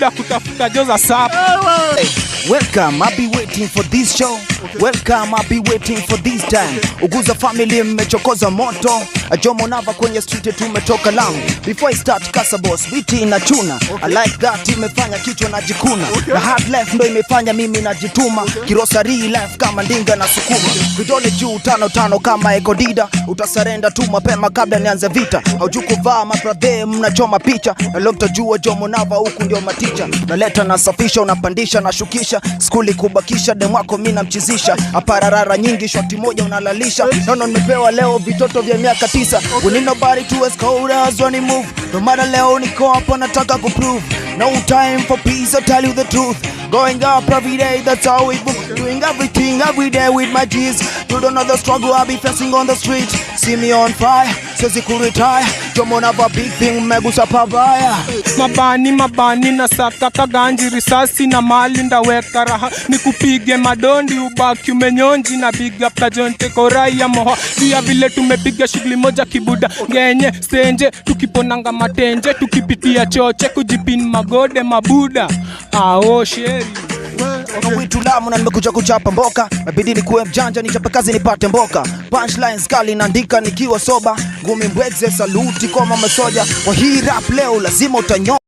buda kutafuta joza sapa. Welcome, I'll be waiting for this show. Welcome, I'll be waiting for this time. Uguza family mmechokoza moto. Jomo Nava kwenye street tumetoka Lamu. Before I start kasa boss, biti inachuna. I like that imefanya kichwa najikuna. Na hard life ndo imefanya mimi najituma. Kirosari life kama ndinga na sukuma. Vidole juu 5-5 kama ekodida. Utasarenda tu mapema kabla nianze vita. Haujuku vaa mabrathe mnachoma picha. Na leo mtajua Jomo Nava huku ndio maticha. Naleta nasafisha unapandisha na shukisha. Skuli kubakisha demwako mina mchizisha. Apararara nyingi shoti moja unalalisha. Nono nimepewa leo vitoto vya miaka 9. We need nobody to ask how does when he move. No matter leo niko hapa nataka kuprove. No time for peace, I tell you the truth. Going up every day, that's how we move. Doing everything every day with my G's. You don't know the struggle I'll be facing on the street. See me on fire, says he could retire. Jomo Nava big thing, megusa pabaya. Mabani na saka kaganji risasi na mali ndaweka raha. Nikupige madondi ubaki umenyonji na big up kajonte korai ya moha. Via vile tumepiga shughuli moja kibuda. Ngenye, stenje, tukiponanga matenje. Tukipitia choche kujipin magode mabuda. Sheri Witu Lamu na nimekuja kuchapa mboka. Nabidi nikuwe mjanja nichape kazi nipate mboka. Punchlines kali naandika nikiwa soba. Ngumi mbweze saluti kwa mama soja. Kwa hii rap leo lazima utanyo